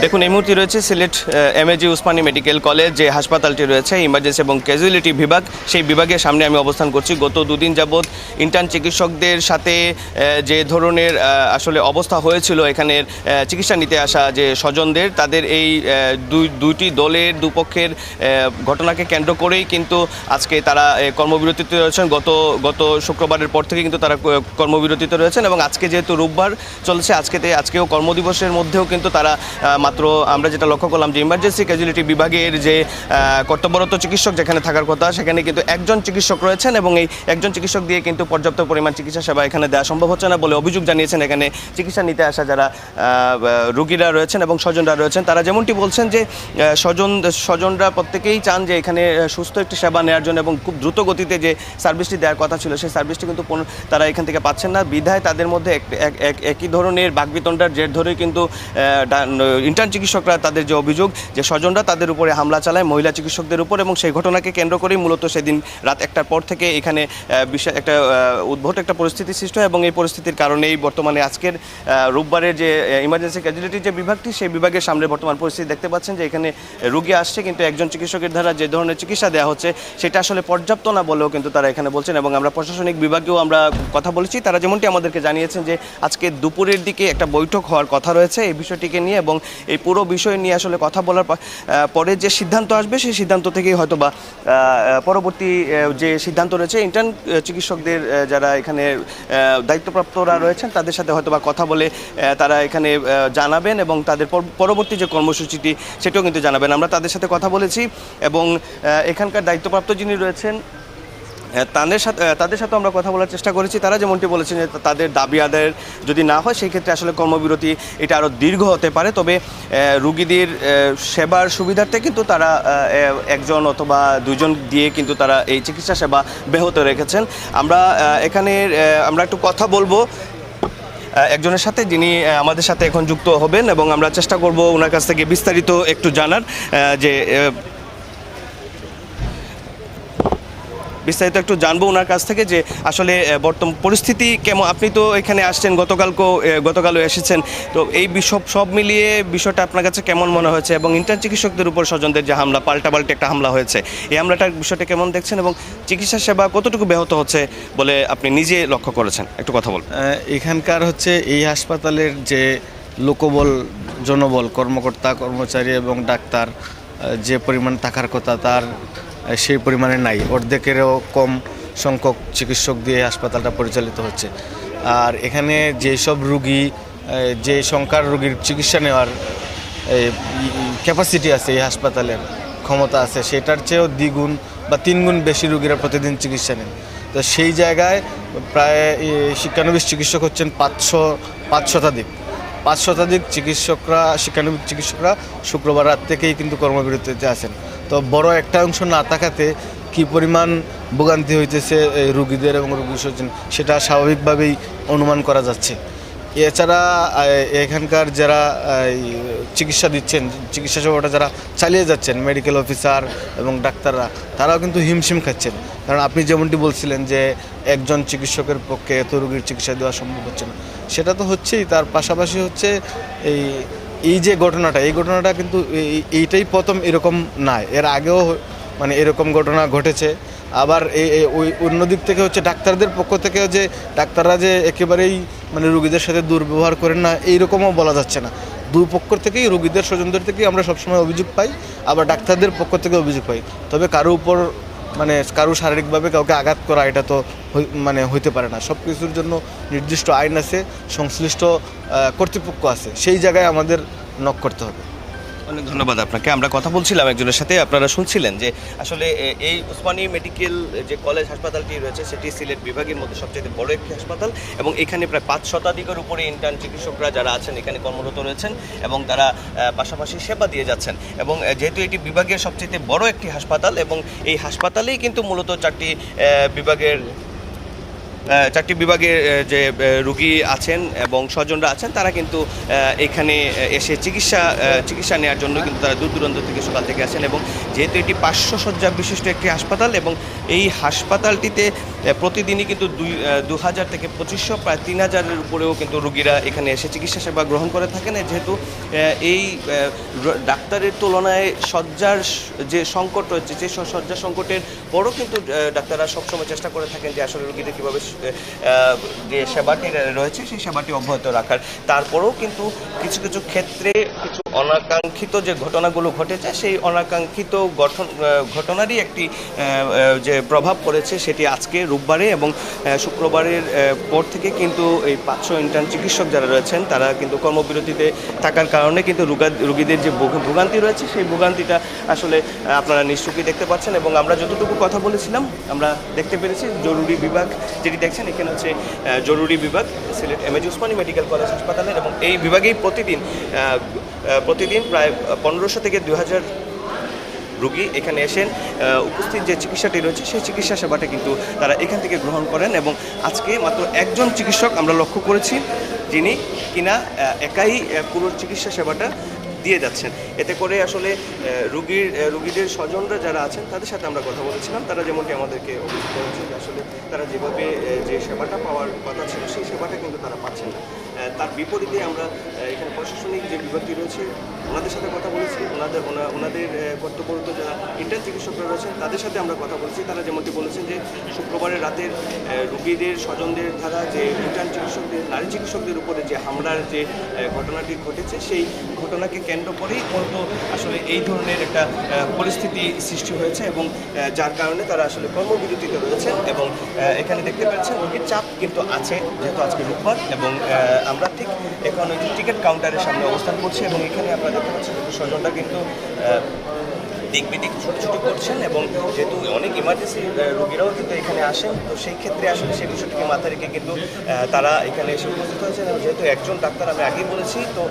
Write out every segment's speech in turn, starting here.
দেখুন এই মুহূর্তে রয়েছে Sylhet MAG Usmani medical college যে হাসপাতালটি রয়েছে ইমার্জেন্সি এবং ক্যাজুয়ালিটি বিভাগ, সেই বিভাগের সামনে আমি অবস্থান করছি। গত দুদিন যাবৎ ইন্টার্ন চিকিৎসকদের সাথে যে ধরনের আসলে অবস্থা হয়েছিল এখানের চিকিৎসা নিতে আসা যে স্বজনদের, তাদের এই দুইটি দলের দুপক্ষের ঘটনাকে কেন্দ্র করেই কিন্তু আজকে তারা কর্মবিরতিতে রয়েছেন। গত শুক্রবারের পর থেকে কিন্তু তারা কর্মবিরতিতে রয়েছেন এবং আজকে যেহেতু রোববার চলছে আজকেও কর্মদিবসের মধ্যেও কিন্তু তারা মাত্র আমরা যেটা লক্ষ্য করলাম যে ইমার্জেন্সি ক্যাজুয়ালিটি বিভাগের যে কর্তব্যরত চিকিৎসক যেখানে থাকার কথা সেখানে কিন্তু একজন চিকিৎসক রয়েছেন এবং এই একজন চিকিৎসক দিয়ে কিন্তু পর্যাপ্ত পরিমাণ চিকিৎসা সেবা এখানে দেওয়া সম্ভব হচ্ছে না বলে অভিযোগ জানিয়েছেন এখানে চিকিৎসা নিতে আসা যারা রোগীরা রয়েছেন এবং স্বজনরা রয়েছেন। তারা যেমনটি বলছেন যে স্বজনরা প্রত্যেকেই চান যে এখানে সুস্থ একটি সেবা নেওয়ার জন্য এবং খুব দ্রুত গতিতে যে সার্ভিসটি দেওয়ার কথা ছিল সেই সার্ভিসটি কিন্তু তারা এখান থেকে পাচ্ছেন না, বিধায় তাদের মধ্যে একই ধরনের বাকবিতণ্ডার জের ধরেই কিন্তু ইন্টার্ন চিকিৎসকরা তাদের যে অভিযোগ যে স্বজনরা তাদের উপরে হামলা চালায় মহিলা চিকিৎসকদের উপর, এবং সেই ঘটনাকে কেন্দ্র করেই মূলত সেদিন রাত 1টার পর থেকে এখানে বিশেষ একটা উদ্ভট একটা পরিস্থিতি সৃষ্টি হয় এবং এই পরিস্থিতির কারণেই বর্তমানে আজকের রোববারের যে ইমার্জেন্সি ক্যাজুয়ালিটির যে বিভাগটি সেই বিভাগের সামনে বর্তমান পরিস্থিতি দেখতে পাচ্ছেন যে এখানে রোগী আসছে কিন্তু একজন চিকিৎসকের দ্বারা যে ধরনের চিকিৎসা দেওয়া হচ্ছে সেটা আসলে পর্যাপ্ত না বলেও কিন্তু তারা এখানে বলছেন। এবং আমরা প্রশাসনিক বিভাগেও আমরা কথা বলেছি, তারা যেমনটি আমাদেরকে জানিয়েছেন যে আজকে দুপুরের দিকে একটা বৈঠক হওয়ার কথা রয়েছে এই বিষয়টিকে নিয়ে এবং এই পুরো বিষয় নিয়ে আসলে কথা বলার পরে যে সিদ্ধান্ত আসবে সেই সিদ্ধান্ত থেকেই হয়তো বা পরবর্তী যে সিদ্ধান্ত রয়েছে ইন্টার্ন চিকিৎসকদের যারা এখানে দায়িত্বপ্রাপ্তরা রয়েছেন তাদের সাথে হয়তো বা কথা বলে তারা এখানে জানাবেন এবং তাদের পরবর্তী যে কর্মসূচিটি সেটাও কিন্তু জানাবেন। আমরা তাদের সাথে কথা বলেছি এবং এখানকার দায়িত্বপ্রাপ্ত যিনি রয়েছেন তাদের সাথে আমরা কথা বলার চেষ্টা করেছি। তারা যেমনটি বলেছেন যে তাদের দাবি আদায়ের যদি না হয় সেই ক্ষেত্রে আসলে কর্মবিরতি এটা আরও দীর্ঘ হতে পারে, তবে রুগীদের সেবার সুবিধার্থে কিন্তু তারা একজন অথবা দুজন দিয়ে কিন্তু তারা এই চিকিৎসা সেবা ব্যাহত রেখেছেন। আমরা একটু কথা বলবো একজনের সাথে যিনি আমাদের সাথে এখন যুক্ত হবেন এবং আমরা চেষ্টা করব ওনার কাছ থেকে বিস্তারিত একটু জানার যে বিস্তারিত একটু জানবো ওনার কাছ থেকে যে আসলে বর্তমান পরিস্থিতি কেমন। আপনি তো এখানে আসছেন, গতকালও এসেছেন, তো এই সব মিলিয়ে বিষয়টা আপনার কাছে কেমন মনে হয়েছে এবং ইন্টার্ন চিকিৎসকদের উপর স্বজনদের যে হামলা পাল্টাপাল্টি একটা হামলা হয়েছে এই হামলাটার বিষয়টা কেমন দেখছেন এবং চিকিৎসা সেবা কতটুকু ব্যাহত হচ্ছে বলে আপনি নিজে লক্ষ্য করেছেন, একটু কথা বলুন। এখানকার এই হাসপাতালের যে লোকবল জনবল কর্মকর্তা কর্মচারী এবং ডাক্তার যে পরিমাণ থাকার কথা তার সেই পরিমাণে নাই, অর্ধেকেরও কম সংখ্যক চিকিৎসক দিয়ে হাসপাতালটা পরিচালিত হচ্ছে। আর এখানে যেসব রুগী যে সংখ্যার রুগীর চিকিৎসা নেওয়ার ক্যাপাসিটি আছে এই হাসপাতালের ক্ষমতা আছে সেটার চেয়েও দ্বিগুণ বা 3 গুণ বেশি রুগীরা প্রতিদিন চিকিৎসা নেন। তো সেই জায়গায় প্রায় শিক্ষানবিশ চিকিৎসক হচ্ছেন 5 শতাধিক শিক্ষানবিশ চিকিৎসকরা শুক্রবার রাত থেকেই কিন্তু কর্মবিরতিতে আছেন। তো বড় একটা অংশ না থাকাতে কী পরিমাণ ভোগান্তি হইতেছে রুগীদের এবং রুগী স্বজন সেটা স্বাভাবিকভাবেই অনুমান করা যাচ্ছে। এছাড়া এখানকার যারা চিকিৎসা দিচ্ছেন, চিকিৎসা সেবাটা যারা চালিয়ে যাচ্ছেন মেডিকেল অফিসার এবং ডাক্তাররা, তারাও কিন্তু হিমশিম খাচ্ছেন। কারণ আপনি যেমনটি বলছিলেন যে একজন চিকিৎসকের পক্ষে এত রোগীর চিকিৎসা দেওয়া সম্ভব হচ্ছে না, সেটা তো হচ্ছেই। তার পাশাপাশি এই যে ঘটনাটা এই ঘটনাটা কিন্তু এইটাই প্রথম এরকম না, এর আগেও এরকম ঘটনা ঘটেছে। আবার ওই অন্যদিক থেকে ডাক্তারদের পক্ষ থেকে যে ডাক্তাররা যে একেবারেই রুগীদের সাথে দুর্ব্যবহার করেন না এইরকমও বলা যাচ্ছে না। দুই পক্ষ থেকেই রুগীদের স্বজনদের থেকেই আমরা সবসময় অভিযোগ পাই, আবার ডাক্তারদের পক্ষ থেকে অভিযোগ পাই। তবে কারো উপর কারো শারীরিকভাবে কাউকে আঘাত করা এটা তো হইতে পারে না। সব কিছুর জন্য নির্দিষ্ট আইন আছে, সংশ্লিষ্ট কর্তৃপক্ষ আছে, সেই জায়গায় আমাদের নক করতে হবে। অনেক ধন্যবাদ আপনাকে। আমরা কথা বলছিলাম একজনের সাথে, আপনারা শুনছিলেন যে আসলে এই উসমানী মেডিকেল যে কলেজ হাসপাতালটি রয়েছে সেটি সিলেট বিভাগের মধ্যে সবচেয়ে বড় একটি হাসপাতাল এবং এখানে প্রায় 5 শতাধিকের উপরে ইন্টার্ন চিকিৎসকরা যারা আছেন এখানে কর্মরত রয়েছেন এবং তারা পাশাপাশি সেবা দিয়ে যাচ্ছেন। এবং যেহেতু এটি বিভাগের সবচেয়ে বড় একটি হাসপাতাল এবং এই হাসপাতালেই কিন্তু মূলত 4টি বিভাগের চারটি বিভাগের যে রুগী আছেন এবং স্বজনরা আছেন তারা কিন্তু এখানে এসে চিকিৎসা নেওয়ার জন্য কিন্তু তারা দূর দূরান্ত থেকে সকাল থেকে আসেন এবং যেহেতু এটি 500 শয্যা বিশিষ্ট একটি হাসপাতাল এবং এই হাসপাতালটিতে প্রতিদিনই কিন্তু 2000 থেকে 2500 প্রায় 3000-এর উপরেও কিন্তু রুগীরা এখানে এসে চিকিৎসা সেবা গ্রহণ করে থাকেন। যেহেতু এই ডাক্তারের তুলনায় শয্যার যে সংকট রয়েছে, যে শয্যা সংকটের পরও কিন্তু ডাক্তাররা সবসময় চেষ্টা করে থাকেন যে আসলে রুগীদের কীভাবে যে সেবাটি রয়েছে সেই সেবাটি অব্যাহত রাখার। তারপরেও কিন্তু কিছু কিছু ক্ষেত্রে কিছু অনাকাঙ্ক্ষিত যে ঘটনাগুলো ঘটেছে সেই অনাকাঙ্ক্ষিত ঘটনারই একটি যে প্রভাব পড়েছে সেটি আজকে রোববারে এবং শুক্রবারের পর থেকে কিন্তু এই 500 ইন্টার্ন চিকিৎসক যারা রয়েছেন তারা কিন্তু কর্মবিরতিতে থাকার কারণে কিন্তু রোগীদের যে ভোগান্তি রয়েছে সেই ভোগান্তিটা আসলে আপনারা নিশ্চয়ই দেখতে পাচ্ছেন। এবং আমরা যতটুকু কথা বলেছিলাম আমরা দেখতে পেরেছি জরুরি বিভাগ যেটি দেখছেন এখানে হচ্ছে জরুরি বিভাগ Sylhet MAG Usmani medical college হাসপাতালের এবং এই বিভাগেই প্রতিদিন প্রায় 1500 থেকে 2000 রোগী এখানে এসেন উপস্থিত যে চিকিৎসাটি রয়েছে সেই চিকিৎসা সেবাটা কিন্তু তারা এখান থেকে গ্রহণ করেন। এবং আজকে মাত্র একজন চিকিৎসক আমরা লক্ষ্য করেছি যিনি কিনা একাই পুরো চিকিৎসা সেবাটা দিয়ে যাচ্ছেন। এতে করে আসলে রুগীদের স্বজনরা যারা আছেন তাদের সাথে আমরা কথা বলেছিলাম, তারা যেমনটি আমাদেরকে অভিযোগ করেছে যে আসলে তারা যেভাবে যে সেবাটা পাওয়ার কথা ছিল সেই সেবাটা কিন্তু তারা পাচ্ছেন না। তার বিপরীতে আমরা এখানে প্রশাসনিক যে বিভাগটি রয়েছে ওনাদের সাথে কথা বলেছি, ওনাদের কর্তব্যরত যারা ইন্টার্ন চিকিৎসকরা রয়েছেন তাদের সাথে আমরা কথা বলেছি। তারা যেমনটি বলেছেন যে শুক্রবারের রাতের রুগীদের স্বজনদের দ্বারা যে ইন্টার্ন চিকিৎসকদের নারী চিকিৎসকদের উপরে যে হামলার যে ঘটনাটি ঘটেছে সেই ঘটনাকে কেন্দ্র করেই মূলত আসলে এই ধরনের একটা পরিস্থিতি সৃষ্টি হয়েছে এবং যার কারণে তারা আসলে কর্মবিরতিতে রয়েছেন। এবং এখানে দেখতে পাচ্ছেন রোগীর চাপ কিন্তু আছে যেহেতু আজকে রোববার এবং আমরা ঠিক এখন ওই টিকিট কাউন্টারের সামনে অবস্থান করছি এবং এখানে আপনারা দেখতে পাচ্ছেন স্বজনরা কিন্তু দিক বিদিক ছুটোছুটি করছেন এবং যেহেতু অনেক ইমার্জেন্সি রোগীরাও কিন্তু এখানে আসেন তো সেই ক্ষেত্রে আসলে সেই বিষয়টিকে মাথায় রেখে কিন্তু তারা এখানে এসে উপস্থিত হয়েছেন। এবং যেহেতু একজন ডাক্তার আমি আগেই বলেছি তো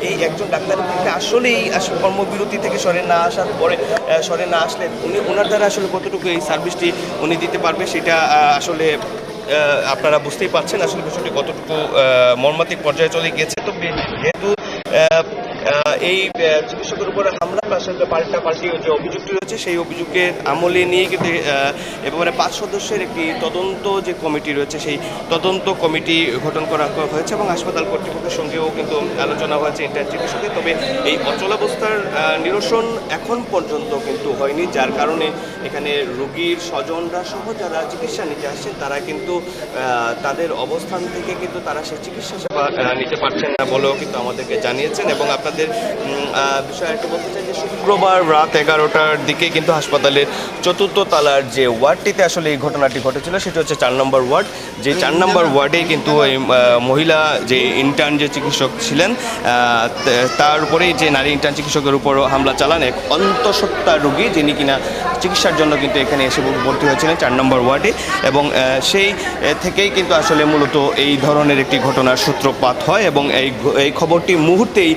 এই একজন ডাক্তারের ক্ষেত্রে আসলেই কর্মবিরতি থেকে সরে না আসলে ওনার দ্বারা আসলে কতটুকু এই সার্ভিসটি উনি দিতে পারবে সেটা আসলে আপনারা বুঝতেই পারছেন আসলে বিষয়টি কতটুকু মর্মান্তিক পর্যায়ে চলে গিয়েছে। তো যেহেতু এই চিকিৎসকের উপরে হামলা আসলে পাল্টাপাল্টি যে অভিযোগটি রয়েছে সেই অভিযোগের আমলে নিয়ে কিন্তু এবারে 5 সদস্যের একটি তদন্ত যে কমিটি রয়েছে সেই তদন্ত কমিটি গঠন করা হয়েছে এবং হাসপাতাল কর্তৃপক্ষের সঙ্গেও কিন্তু আলোচনা হয়েছে ইন্টার্ন চিকিৎসকের। তবে এই অচলাবস্থার নিরসন এখন পর্যন্ত কিন্তু হয়নি, যার কারণে এখানে রোগীর স্বজনরা সহ যারা চিকিৎসা নিতে আসছেন তারা কিন্তু তাদের অবস্থান থেকে কিন্তু তারা সেই চিকিৎসা সেবা নিতে পারছেন না বলেও কিন্তু আমাদেরকে জানিয়েছেন। এবং আপনাদের বিষয় একটা বলতে চাই যে শুক্রবার রাত 11টার দিকে কিন্তু হাসপাতালের 4th তলার যে ওয়ার্ডটিতে আসলে এই ঘটনাটি ঘটেছিল সেটা হচ্ছে 4 নম্বর ওয়ার্ড। যে 4 নম্বর ওয়ার্ডে কিন্তু এই মহিলা যে ইন্টার্ন যে চিকিৎসক ছিলেন তার উপরেই যে নারী ইন্টার্ন চিকিৎসকের উপর হামলা চালান এক অন্তঃসত্ত্বা রোগী যিনি কিনা চিকিৎসার জন্য কিন্তু এখানে এসে ভর্তি হয়েছিলেন 4 নম্বর ওয়ার্ডে। এবং সেই থেকেই কিন্তু আসলে মূলত এই ধরনের একটি ঘটনার সূত্রপাত হয় এবং এই খবরটি মুহূর্তেই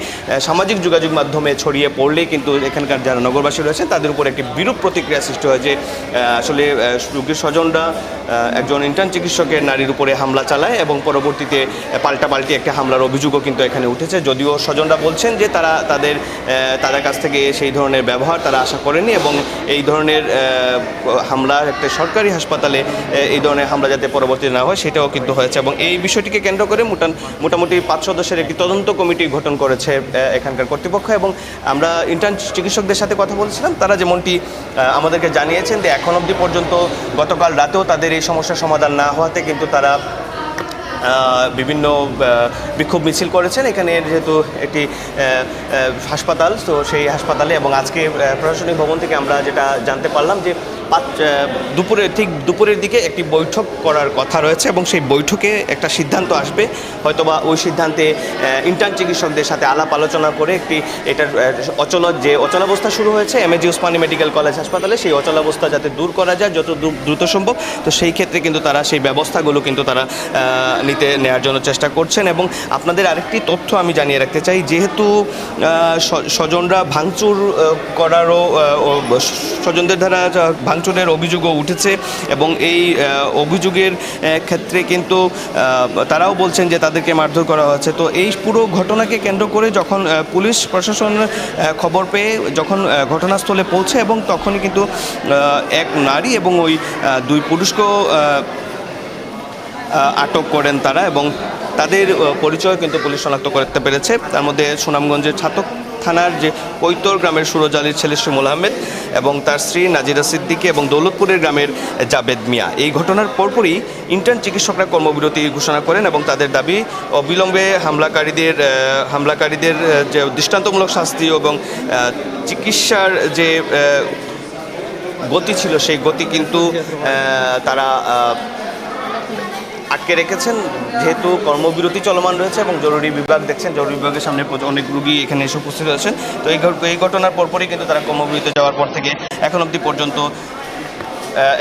সামাজিক যোগাযোগ মাধ্যমে ছড়িয়ে পড়লেই কিন্তু এখানকার যারা নগরবাসী রয়েছেন তাদের উপর একটি বিরূপ প্রতিক্রিয়া সৃষ্টি হয় যে আসলে রোগীর স্বজনরা একজন ইন্টার্ন চিকিৎসকের নারীর উপরে হামলা চালায় এবং পরবর্তীতে পাল্টাপাল্টি একটা হামলার অভিযোগও কিন্তু এখানে উঠেছে। যদিও স্বজনরা বলছেন যে তারা তাদের কাছ থেকে সেই ধরনের ব্যবহার তারা আশা করেনি এবং এই ধরনের হামলার একটা সরকারি হাসপাতালে এই ধরনের হামলা যাতে পরবর্তীতে না হয় সেটাও কিন্তু হয়েছে। এবং এই বিষয়টিকে কেন্দ্র করে মোটামুটি 5 সদস্যের একটি তদন্ত কমিটি গঠন করেছে এখানকার কর্তৃপক্ষ। এবং আমরা ইন্টার্ন চিকিৎসকদের সাথে কথা বলছিলাম, তারা যেমনটি আমাদেরকে জানিয়েছেন যে এখন অবধি পর্যন্ত গতকাল রাতেও তাদের এই সমস্যার সমাধান না হওয়াতে কিন্তু তারা বিভিন্ন বিক্ষোভ মিছিল করেছেন এখানে যেহেতু একটি হাসপাতাল তো সেই হাসপাতালে। এবং আজকে প্রশাসনিক ভবন থেকে আমরা যেটা জানতে পারলাম যে দুপুরের দিকে একটি বৈঠক করার কথা রয়েছে এবং সেই বৈঠকে একটা সিদ্ধান্ত আসবে, হয়তোবা ওই সিদ্ধান্তে ইন্টার্ন চিকিৎসকদের সাথে আলাপ আলোচনা করে এটার অচলাবস্থা শুরু হয়েছে এমএজি উসমানী মেডিকেল কলেজ হাসপাতালে সেই অচলাবস্থা যাতে দূর করা যায় যত দ্রুত সম্ভব। তো সেই ক্ষেত্রে কিন্তু তারা সেই ব্যবস্থাগুলো কিন্তু তারা নেওয়ার জন্য চেষ্টা করছেন। এবং আপনাদের আরেকটি তথ্য আমি জানিয়ে রাখতে চাই, যেহেতু স্বজনরা ভাঙচুর করারও স্বজনদের দ্বারা ভাঙচুরের অভিযোগও উঠেছে এবং এই অভিযোগের ক্ষেত্রে কিন্তু তারাও বলছেন যে তাদেরকে মারধর করা হয়েছে। তো এই পুরো ঘটনাকে কেন্দ্র করে যখন পুলিশ প্রশাসন খবর পেয়ে যখন ঘটনাস্থলে পৌঁছে এবং তখনই কিন্তু এক নারী এবং ওই দুই পুরুষকেও আটক করেন তারা এবং তাদের পরিচয় কিন্তু পুলিশ শনাক্ত করতে পেরেছে। তার মধ্যে সুনামগঞ্জের ছাতক থানার যে কৈতর গ্রামের সুরজ আলীর ছেলে শিমুল আহমেদ এবং তার স্ত্রী নাজিরা সিদ্দিকী এবং দৌলতপুরের গ্রামের জাবেদ মিয়া। এই ঘটনার পরপরই ইন্টার্ন চিকিৎসকরা কর্মবিরতি ঘোষণা করেন এবং তাদের দাবি অবিলম্বে হামলাকারীদের যে দৃষ্টান্তমূলক শাস্তি এবং চিকিৎসার যে গতি ছিল সেই গতি কিন্তু তারা আটকে রেখেছেন, যেহেতু কর্মবিরতি চলমান রয়েছে এবং জরুরি বিভাগ দেখছেন, জরুরি বিভাগের সামনে অনেক রুগী এখানে এসে উপস্থিত আছেন। তো এই ঘটনার পরপরই কিন্তু তারা কর্মবিরতি যাওয়ার পর থেকে এখন অবধি পর্যন্ত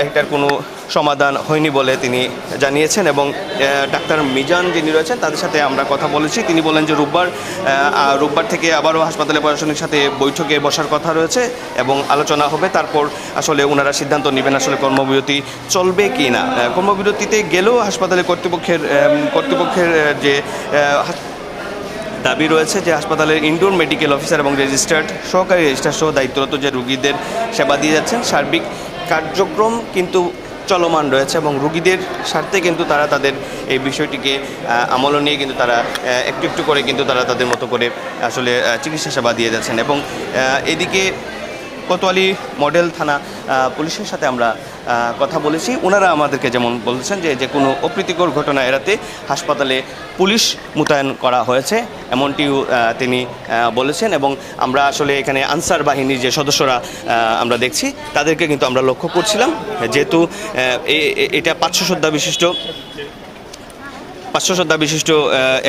এটার কোনো সমাধান হয়নি বলে তিনি জানিয়েছেন। এবং ডাক্তার মিজান যিনি রয়েছেন তাদের সাথে আমরা কথা বলেছি, তিনি বলেন যে রোববার থেকে আবারও হাসপাতালে প্রশাসনের সাথে বৈঠকে বসার কথা রয়েছে এবং আলোচনা হবে, তারপর আসলে ওনারা সিদ্ধান্ত নেবেন আসলে কর্মবিরতি চলবে কি না। কর্মবিরতিতে গেলেও হাসপাতালে কর্তৃপক্ষের যে দাবি রয়েছে যে হাসপাতালের ইনডোর মেডিকেল অফিসার এবং রেজিস্টার্ড সহকারী রেজিস্ট্রার সহ দায়িত্বরত যে রুগীদের সেবা দিয়ে যাচ্ছেন সার্বিক কার্যক্রম কিন্তু চলমান রয়েছে এবং রুগীদের স্বার্থে কিন্তু তারা তাদের এই বিষয়টিকে আমল নিয়ে কিন্তু তারা একটু একটু করে কিন্তু তারা তাদের মতো করে আসলে চিকিৎসা সেবা দিয়ে যাচ্ছেন। এবং এদিকে কোতোয়ালি মডেল থানা পুলিশের সাথে আমরা কথা বলেছি, ওনারা আমাদেরকে যেমন বলছেন যে কোনো অপ্রীতিকর ঘটনা এড়াতে হাসপাতালে পুলিশ মোতায়েন করা হয়েছে এমনটিও তিনি বলেছেন। এবং আমরা আসলে এখানে আনসার বাহিনীর যে সদস্যরা আমরা দেখছি তাদেরকে কিন্তু আমরা লক্ষ্য করছিলাম, যেহেতু এটা 500 শয্যা বিশিষ্ট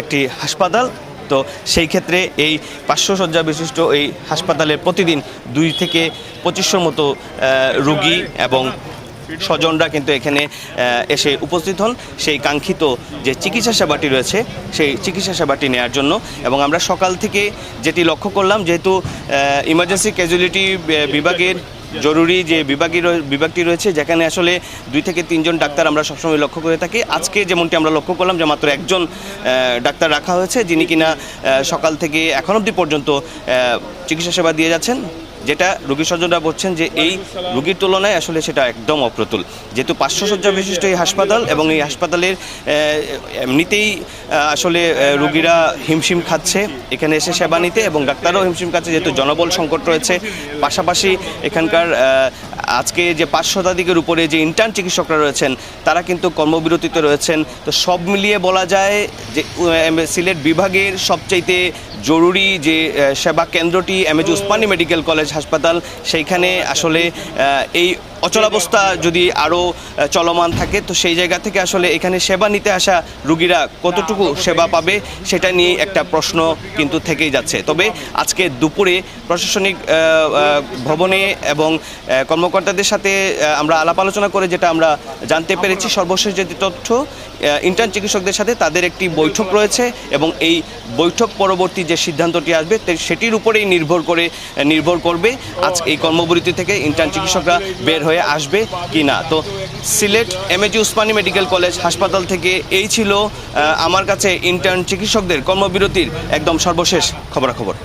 একটি হাসপাতাল। তো সেই ক্ষেত্রে এই 500 শয্যা বিশিষ্ট এই হাসপাতালে প্রতিদিন 2 থেকে 2500 মতো রুগী এবং স্বজনরা কিন্তু এখানে এসে উপস্থিত হন সেই কাঙ্ক্ষিত যে চিকিৎসা সেবাটি রয়েছে সেই চিকিৎসা সেবাটি নেওয়ার জন্য। এবং আমরা সকাল থেকে যেটি লক্ষ্য করলাম, যেহেতু ইমার্জেন্সি ক্যাজুয়ালিটি বিভাগের জরুরি যে বিভাগটি রয়েছে যেখানে আসলে 2 থেকে 3 জন ডাক্তার আমরা সবসময় লক্ষ্য করে থাকি, আজকে যেমনটি আমরা লক্ষ্য করলাম যে মাত্র একজন ডাক্তার রাখা হয়েছে যিনি কিনা সকাল থেকে এখন অবধি পর্যন্ত চিকিৎসা সেবা দিয়ে যাচ্ছেন, যেটা রোগী স্বজনরা বলছেন যে এই রোগীর তুলনায় আসলে সেটা একদম অপ্রতুল। যেহেতু 500 শয্যা বিশিষ্ট এই হাসপাতাল এবং এই হাসপাতালের এমনিতেই আসলে রোগীরা হিমশিম খাচ্ছে এখানে এসে সেবা নিতে এবং ডাক্তারও হিমশিম খাচ্ছে, যেহেতু জনবল সংকট রয়েছে। পাশাপাশি এখানকার আজকে যে 5 শতাধিকের উপরে যে ইন্টার্ন চিকিৎসকরা রয়েছেন তারা কিন্তু কর্মবিরতিতে রয়েছেন। তো সব মিলিয়ে বলা যায় যে সিলেট বিভাগের সবচাইতে জরুরি যে সেবা কেন্দ্রটি এমএজি উসমানী মেডিকেল কলেজ হাসপাতাল, সেইখানে আসলে এই অচলাবস্থা যদি আরও চলমান থাকে তো সেই জায়গা থেকে আসলে এখানে সেবা নিতে আসা রুগীরা কতটুকু সেবা পাবে সেটা নিয়ে একটা প্রশ্ন কিন্তু থেকেই যাচ্ছে। তবে আজকে দুপুরে প্রশাসনিক ভবনে এবং কর্মকর্তাদের সাথে আমরা আলাপ আলোচনা করে যেটা আমরা জানতে পেরেছি, সর্বশেষ যে তথ্য ইন্টার্ন চিকিৎসকদের সাথে তাদের একটি বৈঠক রয়েছে এবং এই বৈঠক পরবর্তী যে সিদ্ধান্তটি আসবে সেটির উপরেই নির্ভর করবে আজ এই কর্মবিরতি থেকে ইন্টার্ন চিকিৎসকরা বের হয়ে আসবে কি না। তো Sylhet MAG Usmani medical college হাসপাতাল থেকে এই ছিল আমার কাছে ইন্টার্ন চিকিৎসকদের কর্মবিরতির একদম সর্বশেষ খবরাখবর।